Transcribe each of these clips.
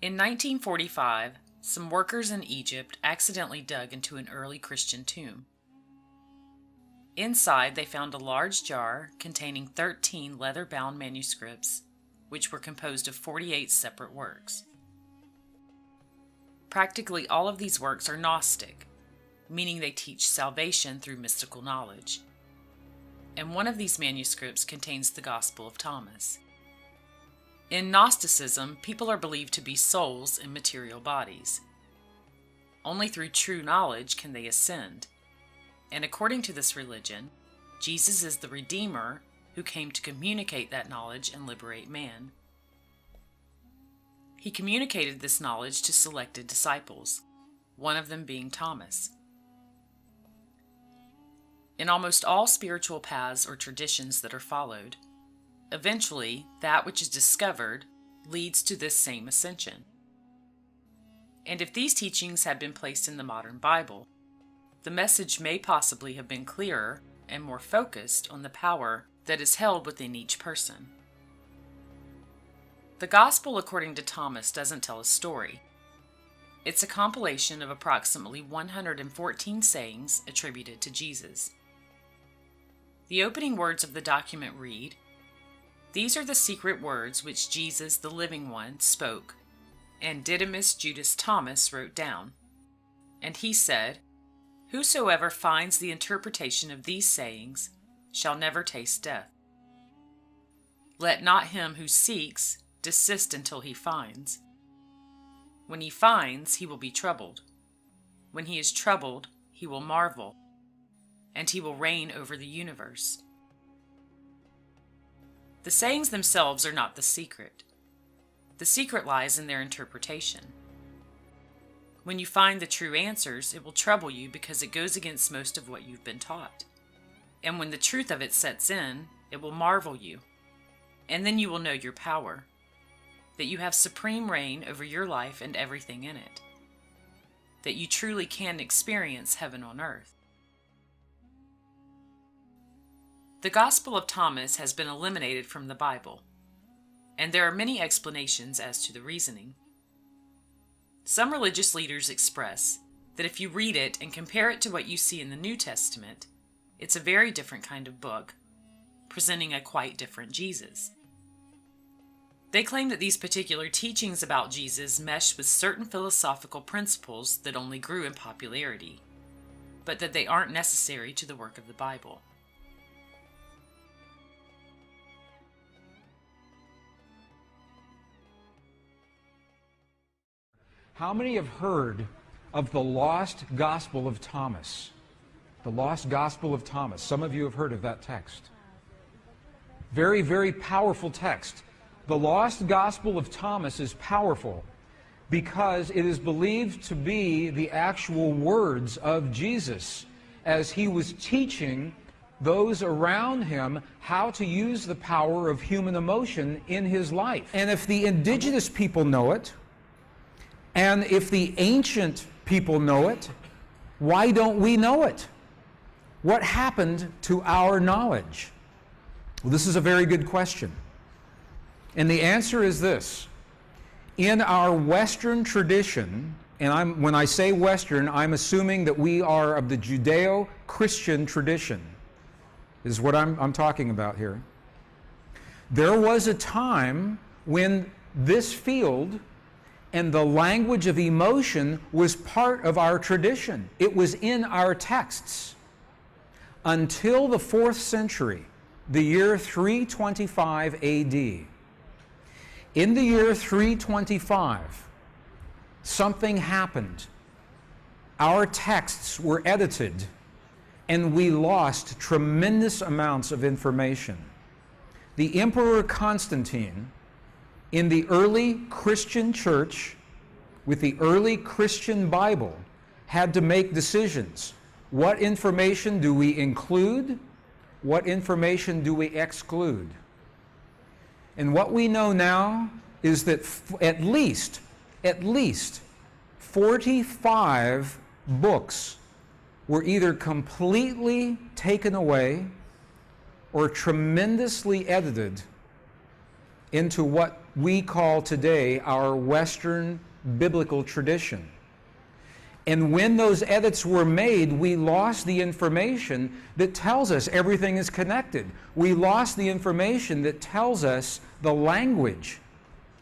In 1945, some workers in Egypt accidentally dug into an early Christian tomb. Inside, they found a large jar containing 13 leather-bound manuscripts, which were composed of 48 separate works. Practically all of these works are Gnostic, meaning they teach salvation through mystical knowledge. And one of these manuscripts contains the Gospel of Thomas. In Gnosticism, people are believed to be souls in material bodies. Only through true knowledge can they ascend. And according to this religion, Jesus is the Redeemer who came to communicate that knowledge and liberate man. He communicated this knowledge to selected disciples, one of them being Thomas. In almost all spiritual paths or traditions that are followed, eventually that which is discovered leads to this same ascension. And if these teachings had been placed in the modern Bible, the message may possibly have been clearer and more focused on the power that is held within each person. The Gospel according to Thomas doesn't tell a story. It's a compilation of approximately 114 sayings attributed to Jesus. The opening words of the document read, "These are the secret words which Jesus, the living one, spoke, and Didymus Judas Thomas wrote down. And he said, Whosoever finds the interpretation of these sayings shall never taste death. Let not him who seeks desist until he finds. When he finds, he will be troubled. When he is troubled, he will marvel, and he will reign over the universe." The sayings themselves are not the secret. The secret lies in their interpretation. When you find the true answers, it will trouble you because it goes against most of what you've been taught. And when the truth of it sets in, it will marvel you. And then you will know your power, that you have supreme reign over your life and everything in it, that you truly can experience heaven on earth. The Gospel of Thomas has been eliminated from the Bible, and there are many explanations as to the reasoning. Some religious leaders express that if you read it and compare it to what you see in the New Testament, it's a very different kind of book, presenting a quite different Jesus. They claim that these particular teachings about Jesus mesh with certain philosophical principles that only grew in popularity, but that they aren't necessary to the work of the Bible. How many have heard of the lost Gospel of Thomas? The lost Gospel of Thomas. Some of you have heard of that text. Very, very powerful text. The lost Gospel of Thomas is powerful because it is believed to be the actual words of Jesus as he was teaching those around him how to use the power of human emotion in his life. And if the indigenous people know it, and if the ancient people know it, why don't we know it? What happened to our knowledge? Well, this is a very good question. And the answer is this. In our Western tradition, and when I say Western, I'm assuming that we are of the Judeo-Christian tradition, is what I'm talking about here. There was a time when this field and the language of emotion was part of our tradition. It was in our texts. Until the 4th century, the year 325 AD. In the year 325, something happened. Our texts were edited, and we lost tremendous amounts of information. The Emperor Constantine, in the early Christian church, with the early Christian Bible, had to make decisions. What information do we include? What information do we exclude? And what we know now is that at least 45 books were either completely taken away or tremendously edited into what we call today our Western biblical tradition. And when those edits were made, we lost the information that tells us everything is connected. We lost the information that tells us the language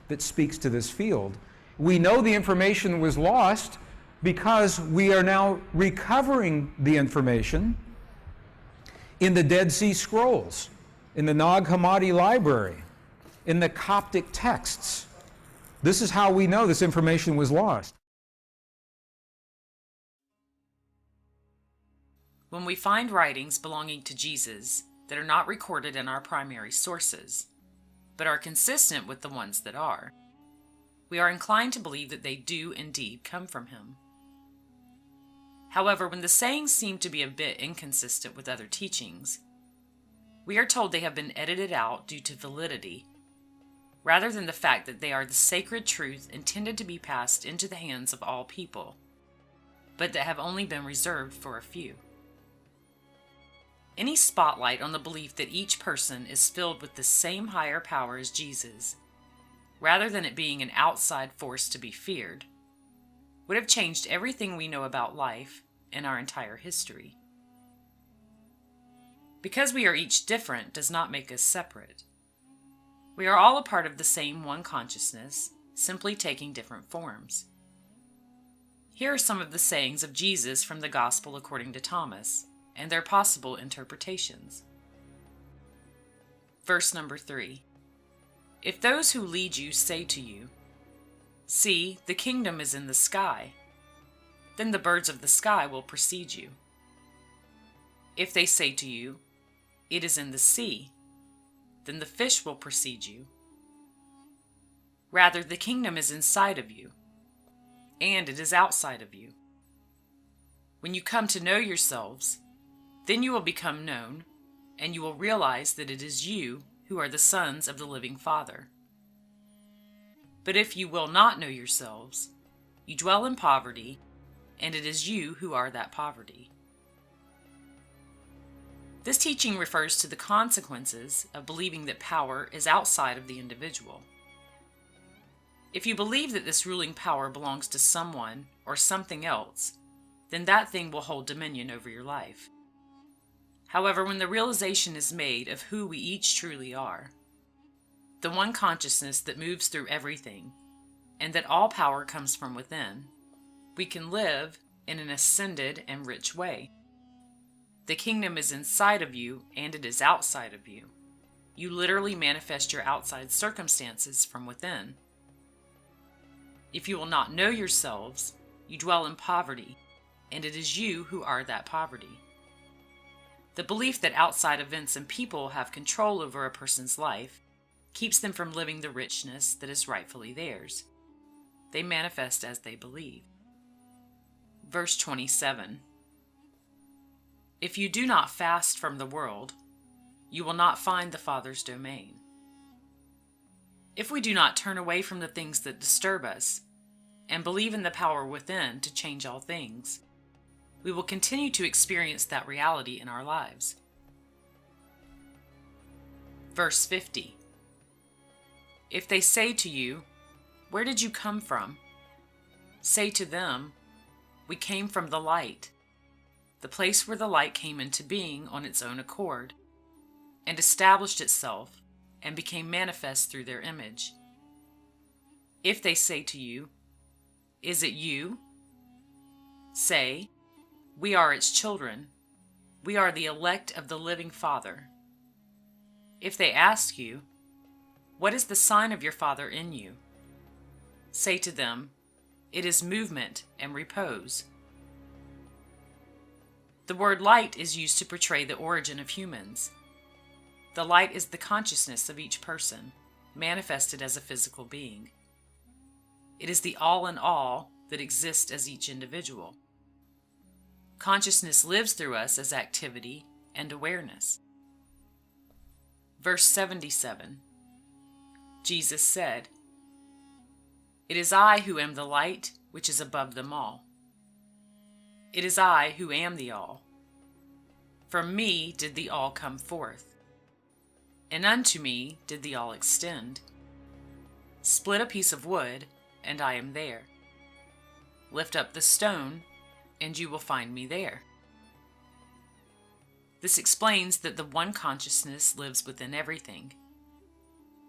that speaks to this field. We know the information was lost because we are now recovering the information in the Dead Sea Scrolls, in the Nag Hammadi library, in the Coptic texts. This is how we know this information was lost. When we find writings belonging to Jesus that are not recorded in our primary sources, but are consistent with the ones that are, we are inclined to believe that they do indeed come from him. However, when the sayings seem to be a bit inconsistent with other teachings, we are told they have been edited out due to validity, rather than the fact that they are the sacred truth intended to be passed into the hands of all people, but that have only been reserved for a few. Any spotlight on the belief that each person is filled with the same higher power as Jesus, rather than it being an outside force to be feared, would have changed everything we know about life and our entire history. Because we are each different does not make us separate. We are all a part of the same one consciousness, simply taking different forms. Here are some of the sayings of Jesus from the Gospel according to Thomas, and their possible interpretations. Verse number 3. If those who lead you say to you, "See, the kingdom is in the sky," then the birds of the sky will precede you. If they say to you, "It is in the sea," then the fish will precede you. Rather, the kingdom is inside of you, and it is outside of you. When you come to know yourselves, then you will become known, and you will realize that it is you who are the sons of the living Father. But if you will not know yourselves, you dwell in poverty, and it is you who are that poverty. This teaching refers to the consequences of believing that power is outside of the individual. If you believe that this ruling power belongs to someone or something else, then that thing will hold dominion over your life. However, when the realization is made of who we each truly are, the one consciousness that moves through everything, and that all power comes from within, we can live in an ascended and rich way. The kingdom is inside of you, and it is outside of you. You literally manifest your outside circumstances from within. If you will not know yourselves, you dwell in poverty, and it is you who are that poverty. The belief that outside events and people have control over a person's life keeps them from living the richness that is rightfully theirs. They manifest as they believe. Verse 27. If you do not fast from the world, you will not find the Father's domain. If we do not turn away from the things that disturb us and believe in the power within to change all things, we will continue to experience that reality in our lives. Verse 50. If they say to you, "Where did you come from?" say to them, "We came from the light," the place where the light came into being on its own accord, and established itself and became manifest through their image. If they say to you, "Is it you?" say, "We are its children. We are the elect of the living Father." If they ask you, "What is the sign of your Father in you?" say to them, "It is movement and repose." The word light is used to portray the origin of humans. The light is the consciousness of each person, manifested as a physical being. It is the all in all that exists as each individual. Consciousness lives through us as activity and awareness. Verse 77. Jesus said, "It is I who am the light which is above them all. It is I who am the all. From me did the all come forth, and unto me did the all extend. Split a piece of wood, and I am there. Lift up the stone, and you will find me there. This explains that the one consciousness lives within everything.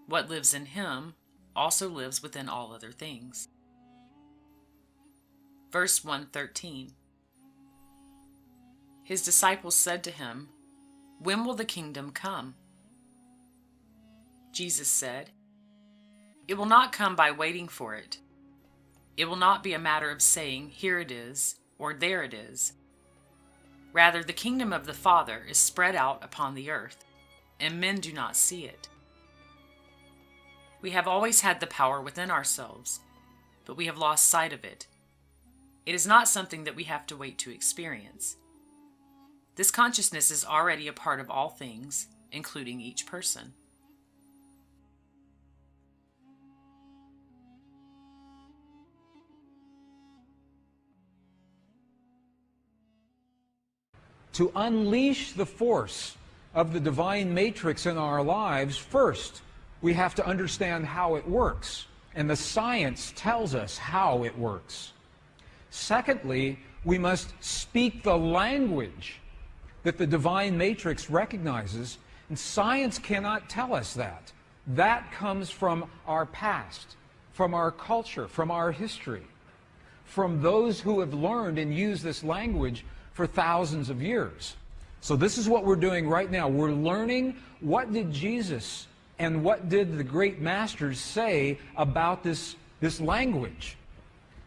What lives in him also lives within all other things. Verse 113. His disciples said to him, "When will the kingdom come?" Jesus said, "It will not come by waiting for it. It will not be a matter of saying, 'Here it is,' or 'There it is.' Rather, the kingdom of the Father is spread out upon the earth, and men do not see it. We have always had the power within ourselves, but we have lost sight of it. It is not something that we have to wait to experience. This consciousness is already a part of all things, including each person." To unleash the force of the divine matrix in our lives, first, we have to understand how it works, and the science tells us how it works. Secondly, we must speak the language that the divine matrix recognizes, and science cannot tell us that. That comes from our past, from our culture, from our history, from those who have learned and used this language for thousands of years. So this is what we're doing right now. We're learning what did Jesus and what did the great masters say about this language.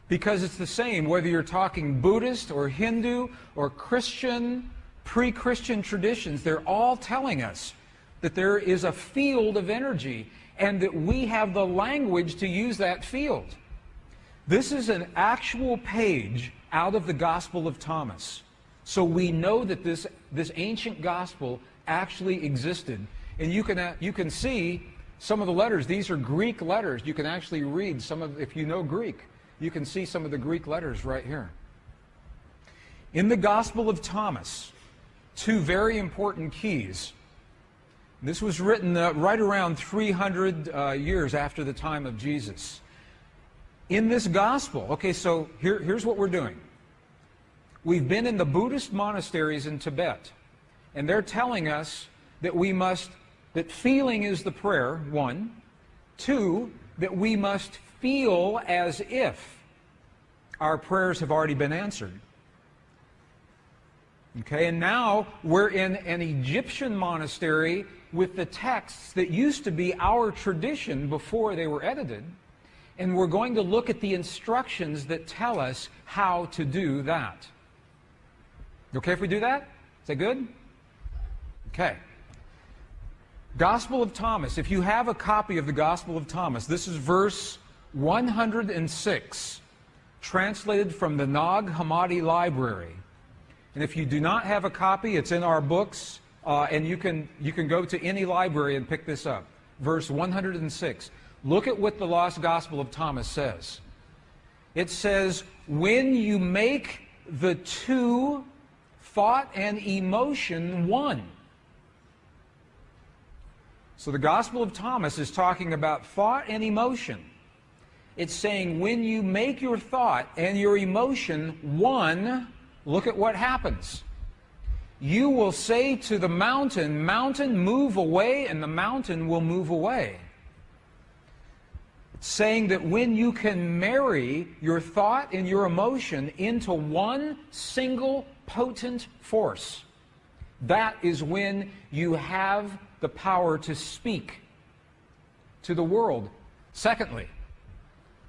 Because it's the same whether you're talking Buddhist or Hindu or Christian, pre-Christian traditions. They're all telling us that there is a field of energy and that we have the language to use that field. This is an actual page out of the Gospel of Thomas. So we know that this ancient gospel actually existed. And you can see some of the letters. These are Greek letters. You can actually read some of, if you know Greek, you can see some of the Greek letters right here. In the Gospel of Thomas, two very important keys. This was written right around 300 years after the time of Jesus. In this gospel, okay, so here's what we're doing. We've been in the Buddhist monasteries in Tibet, and they're telling us that that feeling is the prayer, one. Two, that we must feel as if our prayers have already been answered. Okay, and now we're in an Egyptian monastery with the texts that used to be our tradition before they were edited, and we're going to look at the instructions that tell us how to do that. Okay if we do that? Is that good? Okay. Gospel of Thomas. If you have a copy of the Gospel of Thomas, this is verse 106, translated from the Nag Hammadi Library. And if you do not have a copy, it's in our books, and you can go to any library and pick this up. Verse 106. Look at what the Lost Gospel of Thomas says. It says, "When you make the two, thought and emotion, one." So the Gospel of Thomas is talking about thought and emotion. It's saying when you make your thought and your emotion one, look at what happens. You will say to the mountain, "Mountain, move away," and the mountain will move away. It's saying that when you can marry your thought and your emotion into one single potent force, that is when you have the power to speak to the world. Secondly,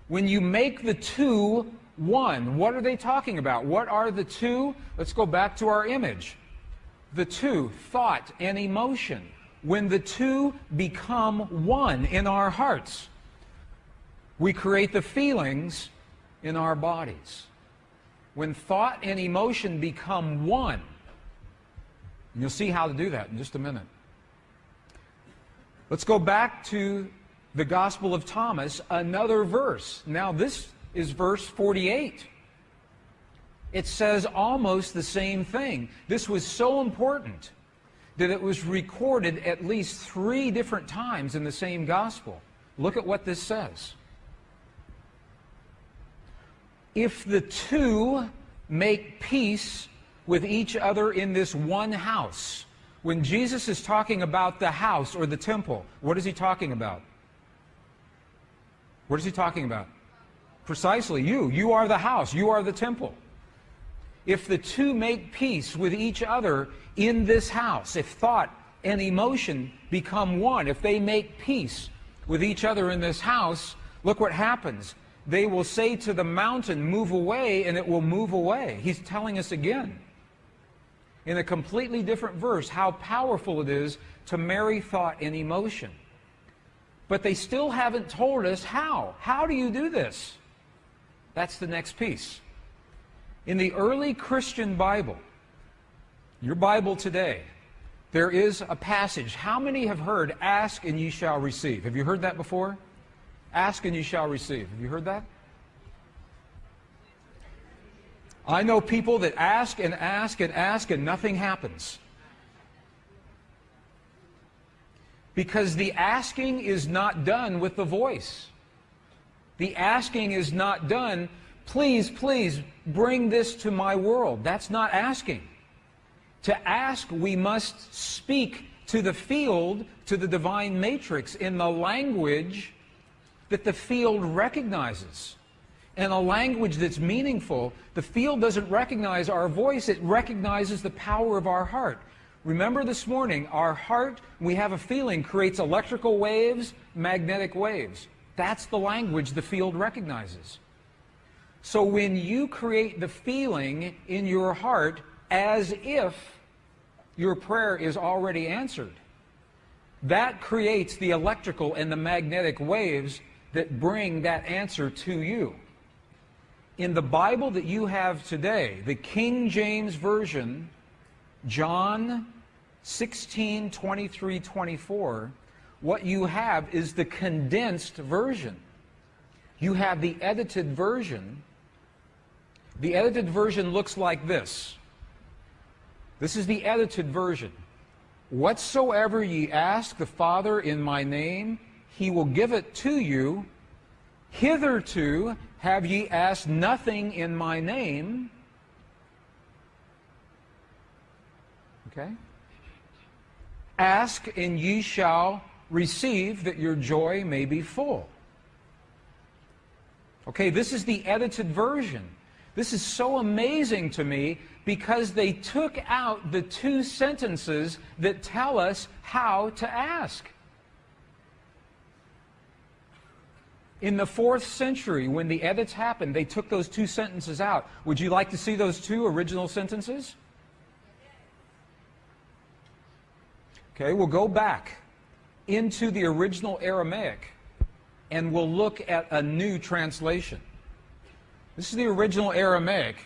when you make the two one, what are they talking about? What are the two? Let's go back to our image. The two, thought and emotion. When the two become one in our hearts, we create the feelings in our bodies. When thought and emotion become one, and you'll see how to do that in just a minute. Let's go back to the Gospel of Thomas, another verse. Now this is verse 48. It says almost the same thing. This was so important that it was recorded at least 3 different times in the same Gospel. Look at what this says. If the two make peace with each other in this one house. When Jesus is talking about the house or the temple, what is he talking about? What is he talking about? Precisely you. You are the house. You are the temple. If the two make peace with each other in this house, if thought and emotion become one, if they make peace with each other in this house, look what happens. They will say to the mountain, move away, and it will move away. He's telling us again, in a completely different verse, how powerful it is to marry thought and emotion. But they still haven't told us how. How do you do this? That's the next piece. In the early Christian Bible, your Bible today, there is a passage. How many have heard, ask and ye shall receive? Have you heard that before? Ask and ye shall receive. Have you heard that? I know people that ask and ask and ask and nothing happens. Because the asking is not done with the voice. The asking is not done, please, please, bring this to my world. That's not asking. To ask, we must speak to the field, to the divine matrix, in the language that the field recognizes. And a language that's meaningful. The field doesn't recognize our voice, it recognizes the power of our heart. Remember this morning, our heart, we have a feeling, creates electrical waves, magnetic waves. That's the language the field recognizes. So when you create the feeling in your heart as if your prayer is already answered, that creates the electrical and the magnetic waves that bring that answer to you. In the Bible that you have today, the King James Version, John 16, 23, 24, what you have is the condensed version. You have the edited version. The edited version looks like this. This is the edited version. Whatsoever ye ask the Father in my name, he will give it to you. Hitherto have ye asked nothing in my name. Okay? Ask and ye shall receive, that your joy may be full. Okay, this is the edited version. This is so amazing to me because they took out the two sentences that tell us how to ask. In the 4th century, when the edits happened, they took those two sentences out. Would you like to see those two original sentences? Okay, we'll go back into the original Aramaic and we'll look at a new translation. This is the original Aramaic.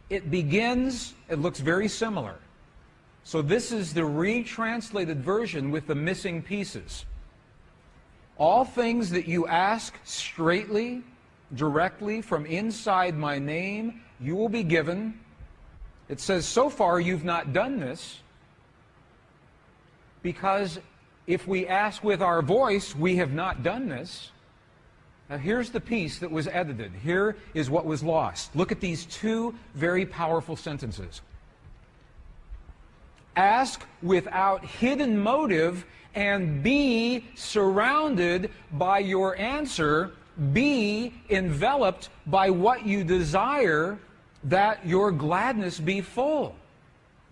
It begins, it looks very similar. So this is the retranslated version with the missing pieces. All things that you ask straightly, directly from inside my name, you will be given. It says, so far you've not done this, because if we ask with our voice, we have not done this. Now here's the piece that was edited. Here is what was lost. Look at these two very powerful sentences. Ask without hidden motive and be surrounded by your answer. Be enveloped by what you desire, that your gladness be full.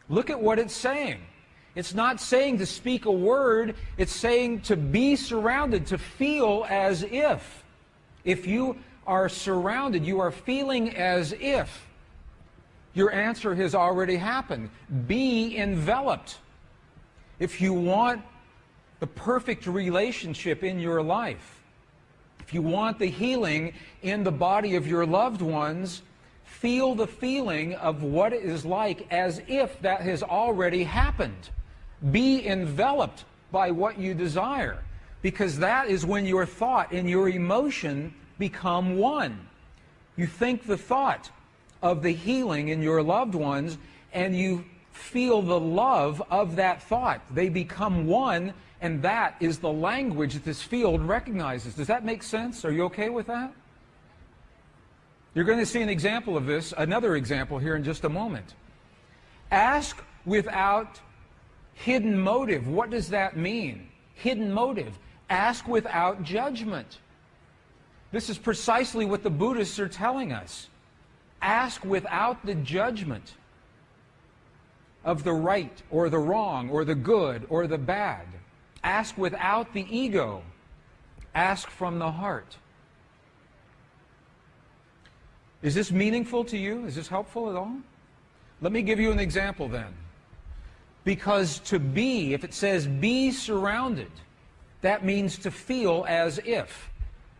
Look at what it's saying. It's not saying to speak a word. It's saying to be surrounded, to feel as if. If you are surrounded, you are feeling as if your answer has already happened. Be enveloped. If you want the perfect relationship in your life, if you want the healing in the body of your loved ones, feel the feeling of what it is like as if that has already happened. Be enveloped by what you desire, because that is when your thought and your emotion become one. You think the thought of the healing in your loved ones, and you feel the love of that thought. They become one, And that is the language that this field recognizes. Does that make sense? Are you okay with that? You're going to see an example of this, another example here in just a moment. Ask without hidden motive. What does that mean? Hidden motive. Ask without judgment. This is precisely what the Buddhists are telling us. Ask without the judgment of the right or the wrong or the good or the bad. Ask without the ego. Ask from the heart. Is this meaningful to you? Is this helpful at all? Let me give you an example then. Because to be, if it says be surrounded, that means to feel as if.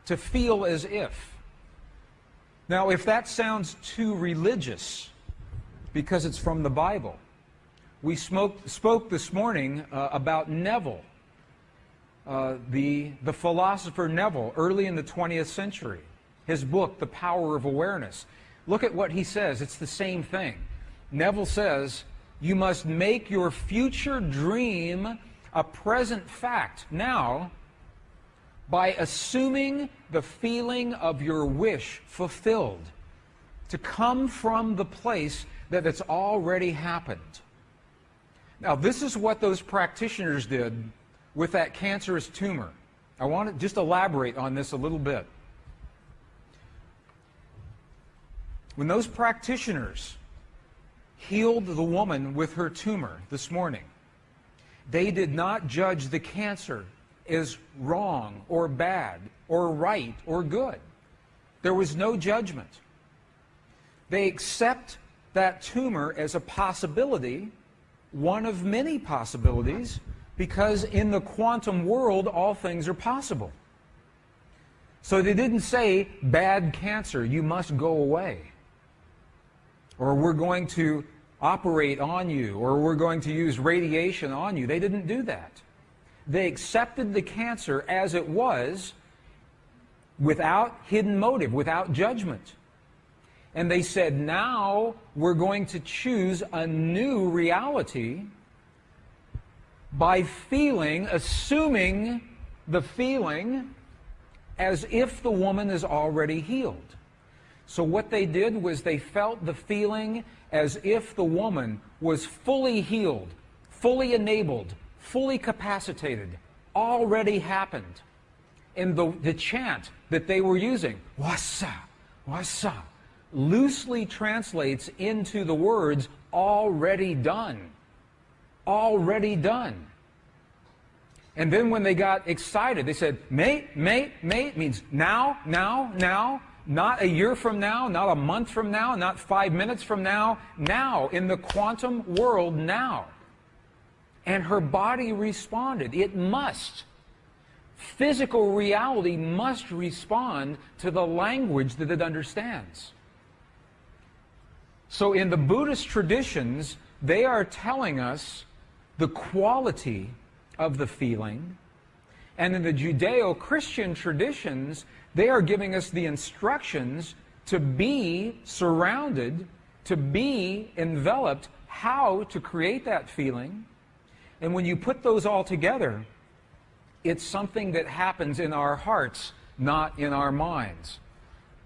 To feel as if. Now, if that sounds too religious, because it's from the Bible, we spoke this morning about Neville, the philosopher Neville, early in the 20th century. His book, The Power of Awareness. Look at what he says. It's the same thing. Neville says, you must make your future dream a present fact now by assuming the feeling of your wish fulfilled to come from the place that it's already happened. Now, this is what those practitioners did with that cancerous tumor. I want to just elaborate on this a little bit. When those practitioners healed the woman with her tumor this morning, they did not judge the cancer as wrong or bad or right or good. There was no judgment. They accept that tumor as a possibility, one of many possibilities, because in the quantum world all things are possible. So they didn't say, bad cancer, you must go away. Or we're going to operate on you, or we're going to use radiation on you. They didn't do that. They accepted the cancer as it was, without hidden motive, without judgment. And they said, now we're going to choose a new reality by feeling, assuming the feeling as if the woman is already healed. So what they did was they felt the feeling as if the woman was fully healed, fully enabled, fully capacitated, already happened. And the chant that they were using, wasa, wasa, loosely translates into the words, already done. Already done. And then when they got excited, they said, mate, mate, mate, means now, now, now. Not a year from now, not a month from now, not 5 minutes from now. Now, in the quantum world, now. And her body responded. It must. Physical reality must respond to the language that it understands. So in the Buddhist traditions, they are telling us the quality of the feeling. And in the Judeo-Christian traditions, they are giving us the instructions to be surrounded, to be enveloped, how to create that feeling. And when you put those all together, it's something that happens in our hearts, not in our minds.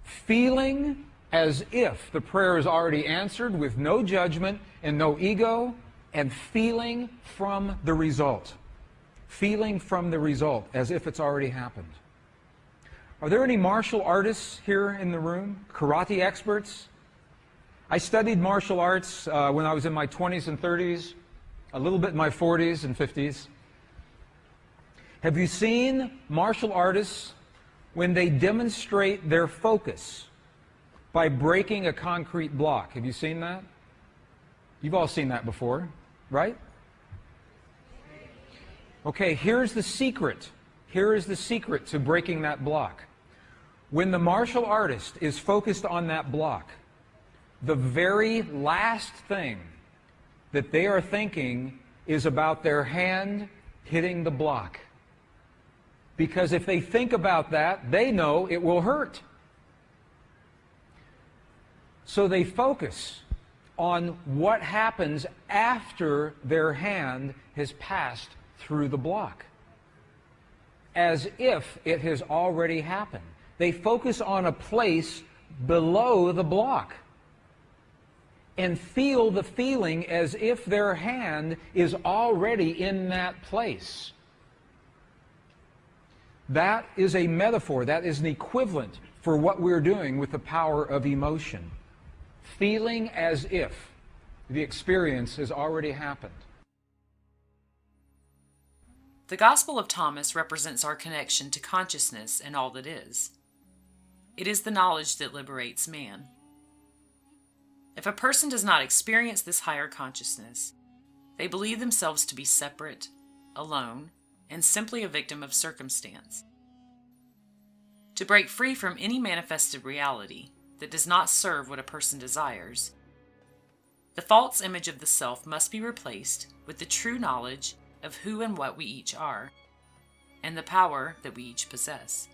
Feeling as if the prayer is already answered with no judgment and no ego, and feeling from the result. Feeling from the result as if it's already happened. Are there any martial artists here in the room? Karate experts? I studied martial arts when I was in my 20s and 30s, a little bit in my 40s and 50s. Have you seen martial artists when they demonstrate their focus by breaking a concrete block? Have you seen that? You've all seen that before, right? Okay, here's the secret. Here is the secret to breaking that block. When the martial artist is focused on that block, the very last thing that they are thinking is about their hand hitting the block. Because if they think about that, they know it will hurt. So they focus on what happens after their hand has passed through the block. as if it has already happened. They focus on a place below the block and feel the feeling as if their hand is already in that place. That is a metaphor, that is an equivalent for what we're doing with the power of emotion. Feeling as if the experience has already happened. The Gospel of Thomas represents our connection to consciousness and all that is. It is the knowledge that liberates man. If a person does not experience this higher consciousness, they believe themselves to be separate, alone, and simply a victim of circumstance. To break free from any manifested reality that does not serve what a person desires, the false image of the self must be replaced with the true knowledge of who and what we each are, and the power that we each possess.